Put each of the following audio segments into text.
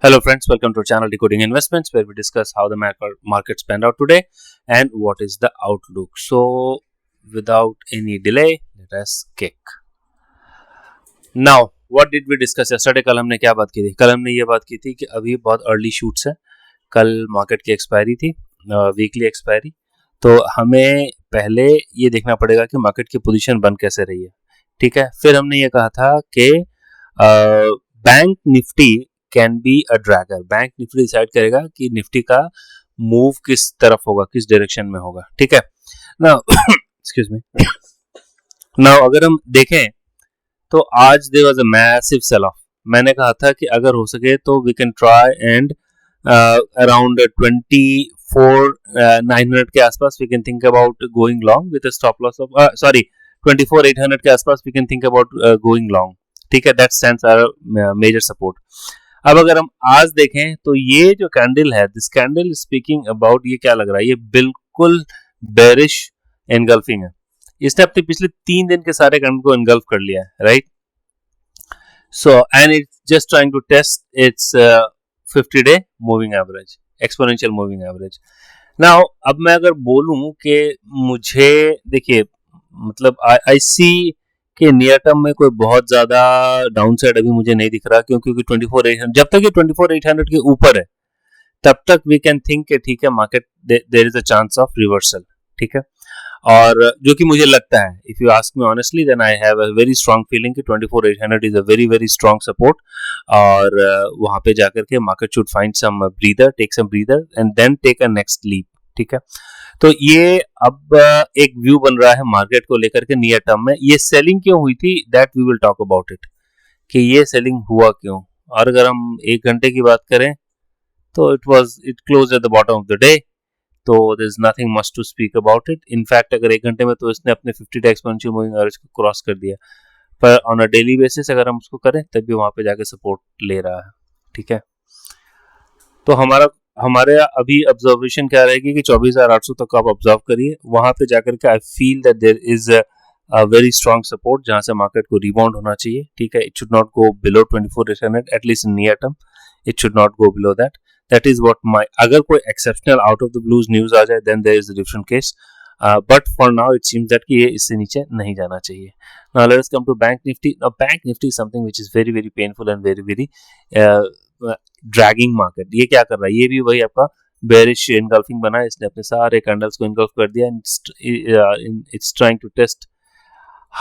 Hello friends, welcome to our channel Decoding Investments, where we discuss how the markets panned out today and what is the outlook. So without any delay, let us kick. Now, what did we discuss yesterday? कल हमने क्या बात की थी? कल हमने ये बात की थी कि अभी बहुत अर्ली शूट्स है. कल मार्केट की एक्सपायरी थी, वीकली एक्सपायरी. तो हमें पहले ये देखना पड़ेगा कि मार्केट की पोजीशन बन कैसे रही है. ठीक है. फिर हमने ये कहा था कि Bank Nifty can be a Drager. Bank Nifty decide करेगा कि निफ्टी का मूव किस तरफ होगा, किस डायरेक्शन में होगा. ठीक है. Now excuse me. नाउ अगर हम देखें तो आज there was a massive sell off. मैंने कहा था कि अगर हो सके तो we can try and around 24,900 के आसपास we can think about going long with a stop loss of 24,800 के आसपास we can think about going long. ठीक है. That stands our major support. अब अगर हम आज देखें तो ये जो कैंडल है, दिस कैंडल स्पीकिंग अबाउट, ये क्या लग रहा है? ये बिल्कुल बेरिश एनगल्फिंग है. इसने अपने पिछले 3 दिन के सारे कैंडल को एनगल्फ कर लिया है, right? So and it's just trying to test its 50 day moving average, exponential moving average. Now अब मैं अगर बोलूं कि मुझे देखिए, मतलब आई सी कि नियर टर्म में कोई बहुत ज्यादा डाउनसाइड अभी मुझे नहीं दिख रहा, क्योंकि 24,800, जब तक ये 24,800 के ऊपर है तब तक वी कैन थिंक कि ठीक है, market there is a chance of reversal. ठीक है. और जो कि मुझे लगता है, if you ask me honestly, then I have a very strong feeling कि 24,800 is a very very strong support. और वहां पे जाकर के market should find some breather, take some breather and then take a next leap. ठीक है. तो ये अब एक व्यू बन रहा है मार्केट को लेकर के नियर टर्म में. ये सेलिंग क्यों हुई थी, that we will talk about it, कि ये सेलिंग हुआ क्यों. और अगर हम 1 घंटे की बात करें तो it close at the bottom of the day, तो there is nothing much to speak about it. In fact अगर 1 घंटे में तो इसने अपने 50 डे एक्सपोनेंशियल मूविंग एवरेज को क्रॉस कर दिया, पर ऑन अ डेली बेसिस अगर हम उसको करें तब भी वहां पे जाके सपोर्ट ले रहा है. ठीक है. तो हमारे अभी ऑब्जर्वेशन क्या रहेगी कि 24,800 तक आप ऑब्जर्व करिए. वहां पे जाकर के I feel that there is a very strong support जहां से मार्केट को रिबाउंड होना चाहिए. ठीक है. It should not go below 24,800 at least in near term. It should not go below that. That is what my, अगर कोई exceptional out of the blues news आ जाए then there is a different case, but for now it seems that कि ये इससे नीचे नहीं जाना चाहिए. Now let us come to Bank Nifty. Now Bank Nifty is something which is very very painful and very very dragging market. ये क्या कर रहा है? ये भी वही आपका बेरिश इनगल्फिंग बना है. इसने अपने सारे कैंडल्स को इनगल्फ कर दिया. It's trying to test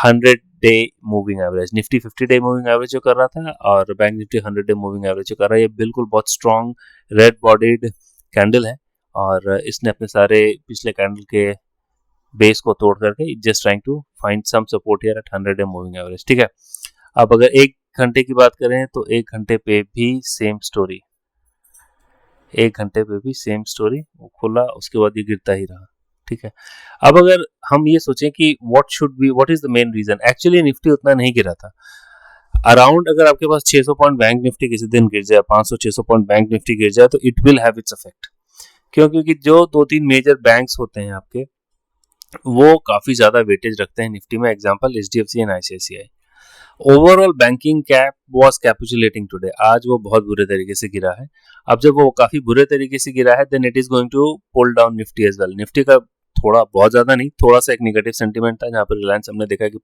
100 day moving average. Nifty 50 day moving average जो कर रहा था और Bank Nifty 100 day moving average जो कर रहा है. ये बिल्कुल बहुत स्ट्रॉन्ग रेड बॉडीड कैंडल है और इसने अपने सारे पिछले कैंडल के बेस को तोड़ करके just trying to find some support here at 100 day moving average. ठीक है. अब अगर 1 घंटे की बात करें तो 1 घंटे पे भी सेम स्टोरी. 1 घंटे पे भी सेम स्टोरी. वो खुला, उसके बाद ये गिरता ही रहा. ठीक है. अब अगर हम ये सोचें कि what is the main reason, actually Nifty उतना नहीं गिरा था. अराउंड अगर आपके पास 600 पॉइंट बैंक निफ्टी किसी दिन गिर जाए, 500-600 पॉइंट बैंक निफ्टी गिर जाए, तो it will have its effect. क्यों? क्योंकि जो 2-3 मेजर बैंक्स होते हैं आपके, वो काफी ज्यादा वेटेज रखते हैं निफ्टी में. Example HDFC and ICICI. Overall banking cap was capitulating today. आज वो बहुत बुरे तरीके से गिरा है. अब जब वो काफी बुरे तरीके से गिरा है, then it is going to pull down Nifty as well. Nifty का थोड़ा, बहुत ज्यादा नहीं, थोड़ा सा एक नेगेटिव सेंटीमेंट था, जहां पर रिलायंस हमने देखा कि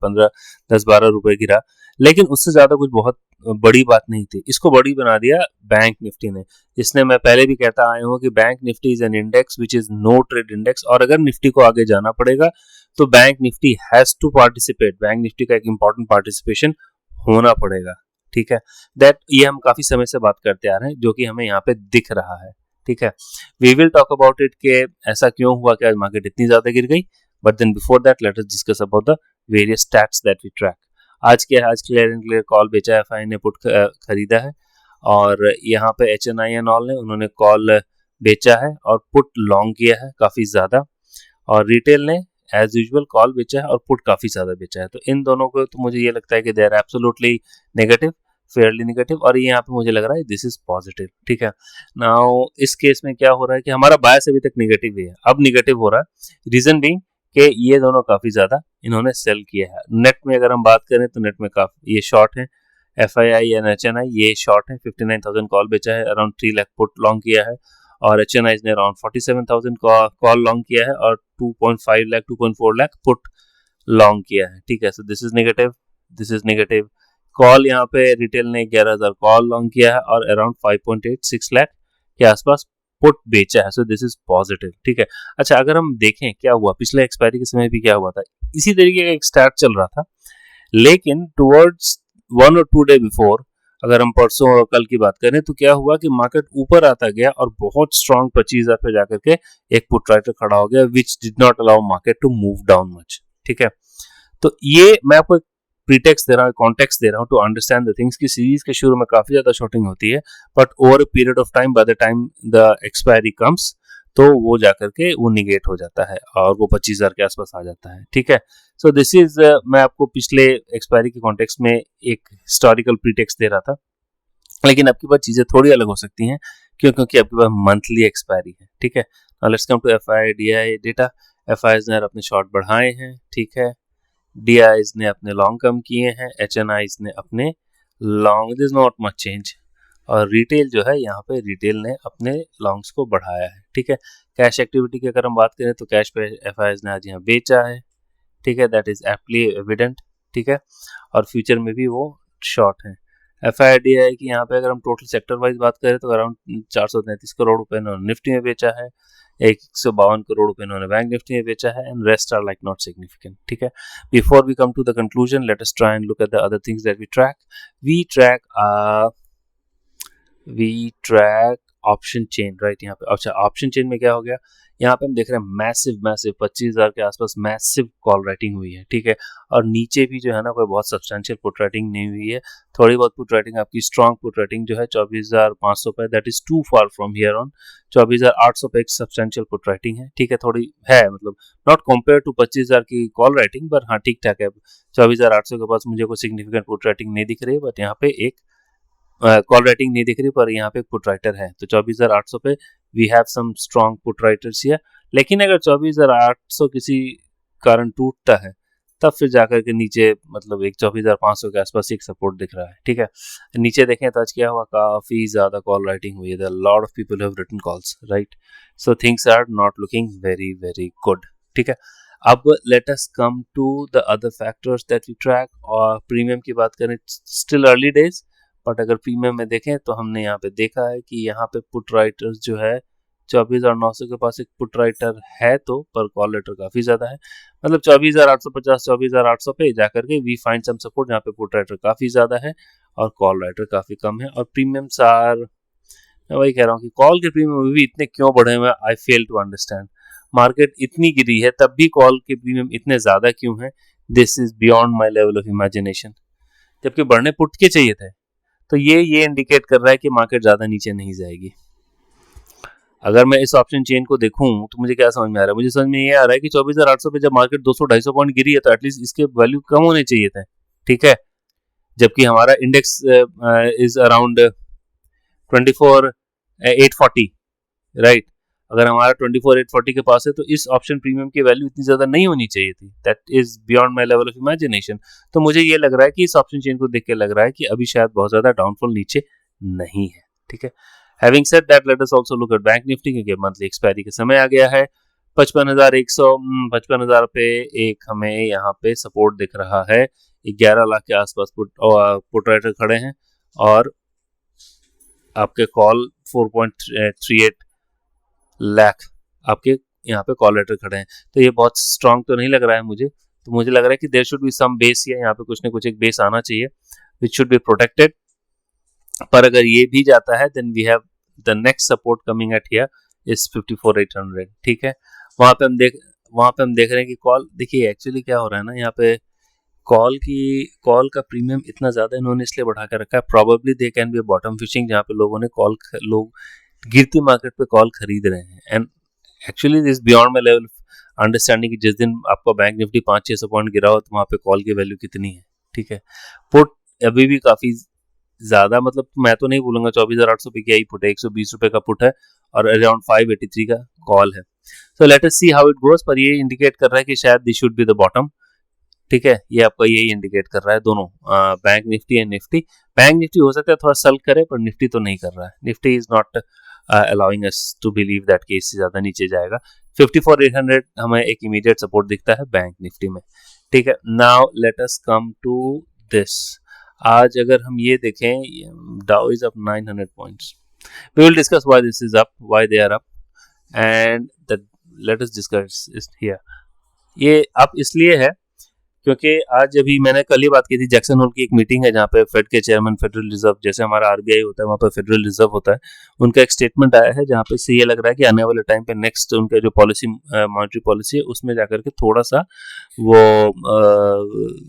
10-12 रुपए गिरा, लेकिन उससे ज्यादा कुछ बहुत बड़ी बात नहीं थी. इसको बड़ी बना दिया बैंक निफ्टी ने. इसने, मैं पहले भी कहता आया हूं कि Bank Nifty is an index which is no trade index, और अगर निफ्टी को आगे जाना पड़ेगा तो Bank Nifty has to participate. Bank Nifty का एक इंपॉर्टेंट पार्टिसिपेशन होना पड़ेगा. ठीक है. दैट, ये हम काफी समय से बात करते आ रहे हैं, जो कि हमें यहाँ पे दिख रहा है. ठीक है. We will talk about it कि ऐसा क्यों हुआ कि आज मार्केट इतनी ज्यादा गिर गई. But then before that let us discuss about the various stats that we track. आज क्लियर एंड क्लियर कॉल बेचा है, FI ने पुट खरीदा है, और यहाँ पे HNI एंड ऑल ने, उन्होंने कॉल बेचा है और पुट लॉन्ग किया है काफी ज्यादा, और रिटेल ने एज यूजुअल कॉल बेचा है और पुट काफी ज्यादा बेचा है. तो इन दोनों को तो मुझे ये लगता है कि they are absolutely negative, fairly negative, और ये यहाँ पे मुझे लग रहा है दिस इज पॉजिटिव. ठीक है. नाउ इस केस में क्या हो रहा है कि हमारा बायस अभी तक नेगेटिव ही है, अब नेगेटिव हो रहा है. रीजन बीइंग कि ये दोनों काफी ज्यादा इन्होंने सेल किया है. नेट में अगर हम बात करें तो नेट में काफी ये शॉर्ट है, FII एंड HNI ये शॉर्ट है, 59,000 कॉल बेचा है, अराउंड 3 लाख पुट लॉन्ग किया है, और HNI ने अराउंड 47,000 कॉल लॉन्ग किया है और 2.5 लाख 2.4 लाख पुट लॉन्ग किया है, ठीक है। So this is negative, this is negative. Call यहाँ पे रिटेल ने 11,000 कॉल लॉन्ग किया है और अराउंड 5.86 लाख के आसपास पुट बेचा है, सो दिस इज पॉजिटिव, ठीक है। अच्छा, अगर हम देखें क्या हुआ पिछले एक्सपायरी के समय भी क्या हुआ था, इसी तरीके का एक स्टार्ट चल रहा था, लेकिन टुवर्ड्स 1 और 2 डे बिफोर, अगर हम परसों और कल की बात करें तो क्या हुआ कि मार्केट ऊपर आता गया और बहुत स्ट्रॉन्ग 25,000 पे जाकर के एक पुट राइटर खड़ा हो गया, which did not allow market to move down much, ठीक है। तो ये मैं आपको एक प्रीटेक्स्ट दे रहा हूँ, कॉन्टेक्स्ट दे रहा हूँ टू अंडरस्टैंड द थिंग्स कि सीरीज के शुरू में काफी ज्यादा शॉर्टिंग होती है, but over a period of time by the time the expiry comes तो वो जाकर के वो निगेट हो जाता है और वो 25,000 के आसपास आ जाता है, ठीक है। सो दिस इज मैं आपको पिछले एक्सपायरी के कॉन्टेक्स्ट में एक हिस्टोरिकल प्रीटेक्स्ट दे रहा था, लेकिन आपके पास चीजें थोड़ी अलग हो सकती हैं क्योंकि आपके पास मंथली एक्सपायरी है, ठीक है। Let's come to FI DI data. FIs ने अपने शॉर्ट बढ़ाए हैं, ठीक है, DIs ने अपने लॉन्ग कम किए हैं, HNIs ने अपने long, this not much change, और रिटेल जो है यहाँ पे रिटेल ने अपने लॉन्ग्स को बढ़ाया है, ठीक है। कैश एक्टिविटी की अगर हम बात करें तो कैश पे FIs ने आज यहाँ बेचा है, ठीक है, दैट इज एप्टली एविडेंट, ठीक है, और फ्यूचर में भी वो शॉर्ट है। FIDI की यहाँ पे अगर हम टोटल सेक्टर वाइज बात करें तो अराउंड 433 करोड़ रुपए इन्होंने निफ्टी में बेचा है, 152 करोड़ रुपए इन्होंने बैंक निफ्टी में बेचा है, and rest are like not significant, ठीक है। Before we come to the conclusion, let us try and look at the other things that we track option chain, right. यहाँ पे अच्छा, ऑप्शन चेन में क्या हो गया, यहाँ पे हम देख रहे हैं मैसिव 25,000 के आसपास मैसिव कॉल राइटिंग हुई है, ठीक है, और नीचे भी जो है ना कोई बहुत सब्सटेंशियल पुट राइटिंग नहीं हुई है, थोड़ी बहुत पुट राइटिंग आपकी स्ट्रॉन्ग पुट राइटिंग जो है 24,500 पे, that is too far from here on. 24,800 पे एक सब्सटेंशियल पुट राइटिंग है, ठीक है, थोड़ी है, मतलब नॉट कंपेयर टू 25,000 की कॉल राइटिंग, पर हाँ ठीक ठाक है। 24,800 के पास मुझे कोई सिग्निफिकेंट पुट राइटिंग नहीं दिख रही है, बट यहाँ पे एक कॉल राइटिंग नहीं दिख रही, पर यहाँ पे पुट राइटर है, तो 24,800 पे we have some strong put writers here. लेकिन अगर 24,800 किसी कारण टूटता है तब फिर जाकर के नीचे मतलब एक 24,500 के आसपास एक सपोर्ट दिख रहा है, ठीक है। नीचे देखें तो आज क्या हुआ, काफी ज्यादा कॉल राइटिंग हुई है, lot of people have written calls, right. So things are not looking very very good, ठीक है। अब let us come to the other factors that we track, और प्रीमियम की बात करें स्टिल अर्ली डेज, बट अगर प्रीमियम में देखें तो हमने यहाँ पे देखा है कि यहाँ पे पुट राइटर्स जो है 24,900 के पास एक पुट राइटर है, तो पर कॉल राइटर काफी ज्यादा है, मतलब 24,850 24,800 पे जाकर के वी फाइंड सम सपोर्ट, जहाँ पे पुट राइटर काफी ज्यादा है और कॉल राइटर काफी कम है। और प्रीमियम सार, मैं वही कह रहा हूँ कि कॉल के प्रीमियम भी इतने क्यों बढ़े हुए, आई फेल टू अंडरस्टैंड। मार्केट इतनी गिरी है तब भी कॉल के प्रीमियम इतने ज्यादा क्यों है, this is beyond my level of imagination, जबकि बढ़ने पुट के चाहिए थे। तो ये इंडिकेट कर रहा है कि मार्केट ज्यादा नीचे नहीं जाएगी। अगर मैं इस ऑप्शन चेन को देखूं तो मुझे क्या समझ में आ रहा है, मुझे समझ में ये आ रहा है कि 24,800 पे जब मार्केट 200-250 पॉइंट गिरी है तो एटलीस्ट इसके वैल्यू कम होने चाहिए थे, ठीक है, जबकि हमारा इंडेक्स इज अराउंड 24,840, राइट। अगर हमारा 24,840 के पास है तो इस ऑप्शन प्रीमियम की वैल्यू इतनी ज्यादा नहीं होनी चाहिए थी, that is beyond my level of imagination. तो मुझे ये लग रहा है कि इस ऑप्शन चेन को देख के लग रहा है कि अभी शायद बहुत ज्यादा डाउनफॉल नीचे नहीं है, ठीक है। Having said that, let us also look at bank Nifty, क्योंकि मंथली एक्सपायरी के समय आ गया है। 55,100 55,000 पे एक हमें यहाँ पे सपोर्ट दिख रहा है, 11 लाख के आसपास पुट राइटर खड़े हैं और आपके कॉल 4.38 लाख आपके यहाँ पे कॉल लेटर खड़े हैं, तो ये बहुत स्ट्रॉन्ग तो नहीं लग रहा है मुझे। तो मुझे लग रहा है कि there should be some base, या यहाँ पे कुछ ना कुछ एक बेस आना चाहिए विच शुड बी प्रोटेक्टेड। पर अगर ये भी जाता है then we have the next support coming at here is 54,800, ठीक है। वहां पे हम देख रहे हैं कि कॉल, देखिए एक्चुअली क्या हो रहा है ना, यहाँ पे कॉल का प्रीमियम इतना ज्यादा इन्होंने इसलिए बढ़ा कर रखा है, probably they can be bottom fishing, जहाँ पे लोगों ने लोग गिरती मार्केट पे कॉल खरीद रहे हैं, and actually this beyond my level understanding कि जिस दिन आपका बैंक निफ्टी 500-600 पॉइंट गिरा हो तो वहां पे कॉल की वैल्यू कितनी है, ठीक है। पुट अभी भी काफी ज्यादा, मतलब मैं तो नहीं बोलूंगा 24,800 पे क्या ही पुट है, 120 रुपए का पुट है और अराउंड 583 का कॉल है। So let us see how it goes, पर ये इंडिकेट कर रहा है कि शायद this should be the bottom, ठीक है, ये आपका यही इंडिकेट कर रहा है दोनों, bank Nifty and Nifty. Bank Nifty हो सकता है थोड़ा सल्क करे, पर निफ्टी तो नहीं कर रहा है। Nifty is not allowing us to believe that कि इससे ज्यादा नीचे जाएगा। 54,800 हमें एक इमीडिएट सपोर्ट दिखता है बैंक निफ्टी में। ठीक है, now let us come to this. आज अगर हम ये देखें, Dow is up 900 points. We will discuss why this is up, why they are up, and let us discuss it here. ये अप इसलिए है क्योंकि आज अभी मैंने कल ही बात की थी, जैक्सन होल की एक मीटिंग है जहाँ पे फेड के चेयरमैन, फेडरल रिजर्व, जैसे हमारा आरबीआई होता है वहाँ पे फेडरल रिजर्व होता है, उनका एक स्टेटमेंट आया है जहाँ पे से ये लग रहा है कि आने वाले टाइम पे नेक्स्ट उनका जो पॉलिसी, मॉनेटरी पॉलिसी है, उसमें जाकर के थोड़ा सा वो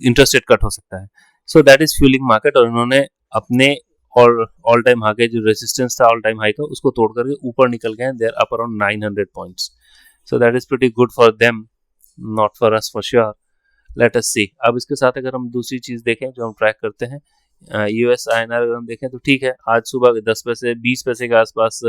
इंटरेस्ट रेट कट हो सकता है। So that is fuelling market, और उन्होंने अपने और ऑल टाइम हाई जो रेजिस्टेंस था ऑल टाइम हाई का, उसको तोड़ करके ऊपर निकल गए, they are up around 900 points. So that is pretty good for them, not for us for sure. Let us see. अब इसके साथ अगर हम दूसरी चीज देखें जो हम ट्रैक करते हैं, यूएस आईएनआर अगर हम देखें तो ठीक है, आज सुबह 10 पैसे 20 पैसे के आसपास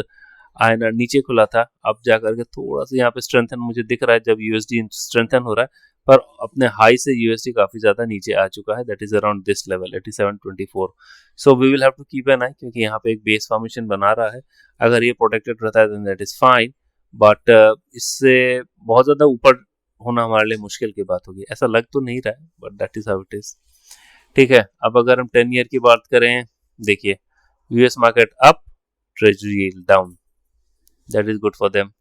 आईएनआर नीचे खुला था, अब जाकर के थोड़ा सा यहाँ पे स्ट्रेंथन मुझे दिख रहा है जब यूएसडी स्ट्रेंथन हो रहा है, पर अपने हाई से यूएसडी काफी ज्यादा नीचे आ चुका है, that is around this level 87.24। So we will have to keep an eye, क्योंकि यहाँ पे एक बेस फॉर्मेशन बना रहा है। अगर ये प्रोटेक्टेड रहता है then that is fine, but इससे बहुत ज्यादा ऊपर होना हमारे लिए मुश्किल की बात होगी, ऐसा लग तो नहीं रहा है, but that is how it is. ठीक है, अब अगर हम 10 ईयर की बात करें, देखिए US market up, treasury yield down, that is good for them.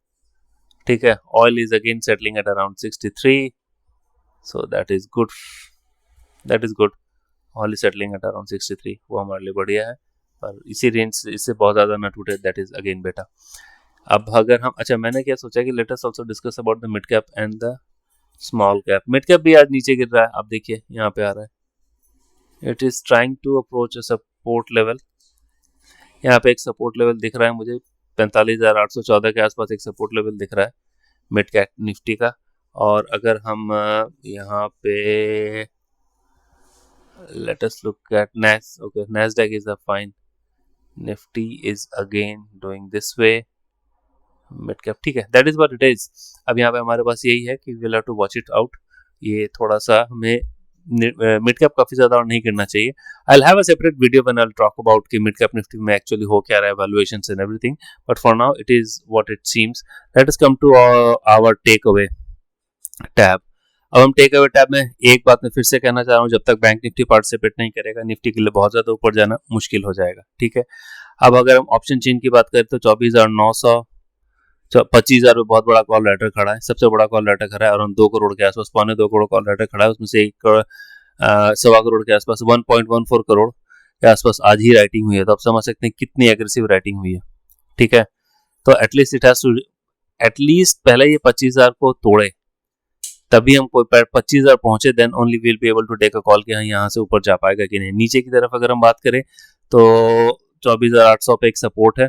ठीक है, oil is again settling at around 63, so that is good, that is good. Oil is settling at around 63, वो हमारे लिए बढ़िया है, पर इसी रेंज इससे बहुत ज्यादा ना टूटे, दैट इज अगेन बेटर। अब अगर हम, अच्छा मैंने क्या सोचा कि let us also discuss about the mid cap and the small cap. Mid cap भी आज नीचे गिर रहा है, आप देखिए यहाँ पे आ रहा है, it is trying to approach a support level. यहाँ पे एक सपोर्ट लेवल दिख रहा है मुझे, 45,814 के आसपास एक सपोर्ट लेवल दिख रहा है मिड कैप निफ्टी का। और अगर हम यहाँ पे let us look at Nasdaq is a fine, Nifty is again doing this way, mid cap ठीक है, that is what it is. अब यहाँ पे हमारे पास यही है कि we will have to watch it out, ये थोड़ा सा हमें मिड कैप काफी ज्यादा और नहीं करना चाहिए। I will have a separate video when I will talk about कि मिड कैप निफ्टी में एक्चुअली हो क्या रहा है, valuations and everything, but for now it is what it seems. Let us come to our takeaway tab. अब हम take away tab में एक बात मैं फिर से कहना चाह रहा हूँ, जब तक बैंक निफ्टी पार्टिसिपेट नहीं करेगा, निफ्टी के लिए बहुत ज्यादा ऊपर जाना मुश्किल हो जाएगा। ठीक है, अब अगर हम ऑप्शन चेन की बात करें तो 24,900, 25,000 में बहुत बड़ा कॉल लेटर खड़ा है, सबसे बड़ा कॉल लेटर खड़ा है, और 2 करोड़ के आसपास, 2.25 करोड़ कॉल लेटर खड़ा है, उसमें से 1.25 करोड़ के आसपास, 1.14 करोड़ के आसपास आज ही राइटिंग हुई है, तो आप समझ सकते हैं कितनी एग्रेसिव राइटिंग हुई है। ठीक है, तो at least it has to, at least पहले ये 25,000 को तोड़े, तभी हम कोई 25,000 पहुंचे, then only will be able to take a call कि हाँ यहाँ से ऊपर जा पाएगा कि नहीं। नीचे की तरफ अगर हम बात करें तो 24,800 पे एक सपोर्ट है,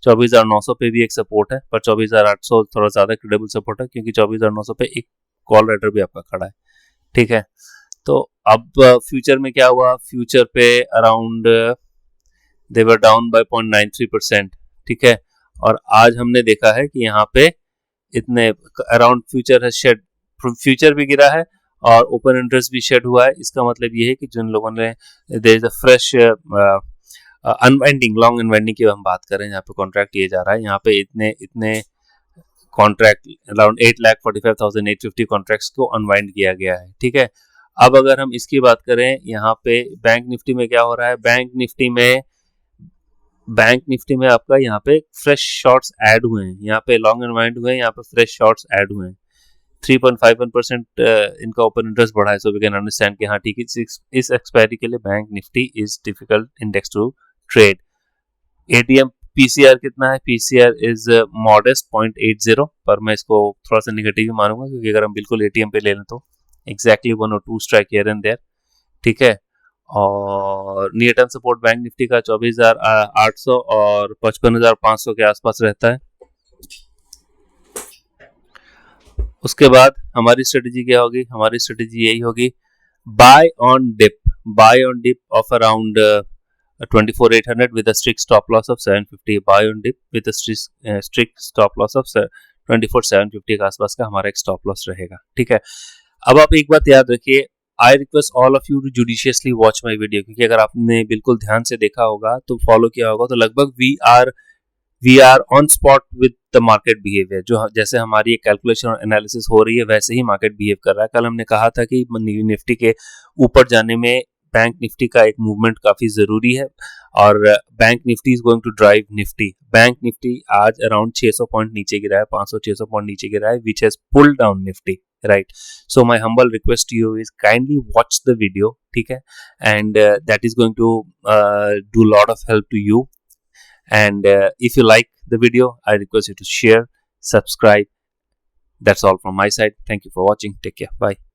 24,900 पे भी एक सपोर्ट है, पर 24,800 थोड़ा ज्यादा क्रेडिबल सपोर्ट है, क्योंकि 24,900 पे एक कॉल राइटर भी आपका खड़ा है। ठीक है, तो अब फ्यूचर में क्या हुआ, फ्यूचर पे around they were down by 0.93%। ठीक है, और आज हमने देखा है कि यहाँ पे इतने अराउंड फ्यूचर है शेड, फ्यूचर भी गिरा है और ओपन इंटरेस्ट भी शेड हुआ है। इसका मतलब ये है कि जिन लोगों ने, there is a fresh unwinding, long unwinding की हम बात करें, यहाँ पे कॉन्ट्रैक्ट किए जा रहा है, यहाँ पे इतने कॉन्ट्रैक्ट अराउंड 8,45,850 कॉन्ट्रैक्ट्स को अनवाइंड किया गया है। ठीक है, अब अगर हम इसकी बात करें, यहाँ पे बैंक निफ्टी में क्या हो रहा है, बैंक निफ्टी में आपका यहाँ पे फ्रेश शॉर्ट्स ऐड हुए हैं, यहाँ पे लॉन्ग अनवाइंड हुए हैं, यहाँ पे फ्रेश शॉर्ट्स ऐड हुए हैं, 3.51% इनका ओपन इंटरेस्ट बढ़ा है। सो वी कैन अंडरस्टैंड कि हाँ ठीक है, इस एक्सपायरी के लिए Bank Nifty is difficult index to trade. ATM PCR कितना है, पीसीआर इज मॉडेस्ट 0.80, पर मैं इसको थोड़ा सा निगेटिव ही मानूंगा, क्योंकि अगर हम बिल्कुल एटीएम पे ले लें तो एग्जैक्टली 1 और 2 स्ट्राइक हियर एंड देयर। ठीक है, और near term support bank Nifty का 24,800 और 55,500 के आसपास रहता है। उसके बाद हमारी स्ट्रेटेजी क्या होगी, हमारी स्ट्रेटेजी यही होगी, buy on dip of around 24,800 with a strict stop loss of 750, buy on dip with a strict stop loss of 24,750 के आसपास का हमारा एक स्टॉप लॉस रहेगा। ठीक है, अब आप एक बात याद रखिए, I request all of you to judiciously watch my video, क्योंकि अगर आपने बिल्कुल ध्यान से देखा होगा तो फॉलो किया होगा तो लगभग we are on spot with the market behaviour. जो जैसे हमारी कैलकुलेशन और एनालिसिस हो रही है वैसे ही मार्केट बिहेव कर रहा है। कल हमने कहा था कि निफ्टी के ऊपर जाने में बैंक निफ्टी का एक मूवमेंट काफी जरूरी है और Bank Nifty is going to drive Nifty. Bank Nifty आज अराउंड 600 पॉइंट नीचे गिरा है, 500-600 पॉइंट नीचे गिरा है, which has pulled down Nifty, right. So my humble request to you is kindly watch the video, ठीक है, and that is going to do lot of help to you. And if you like the video, I request you to share, subscribe. That's all from my side. Thank you for watching. Take care. Bye.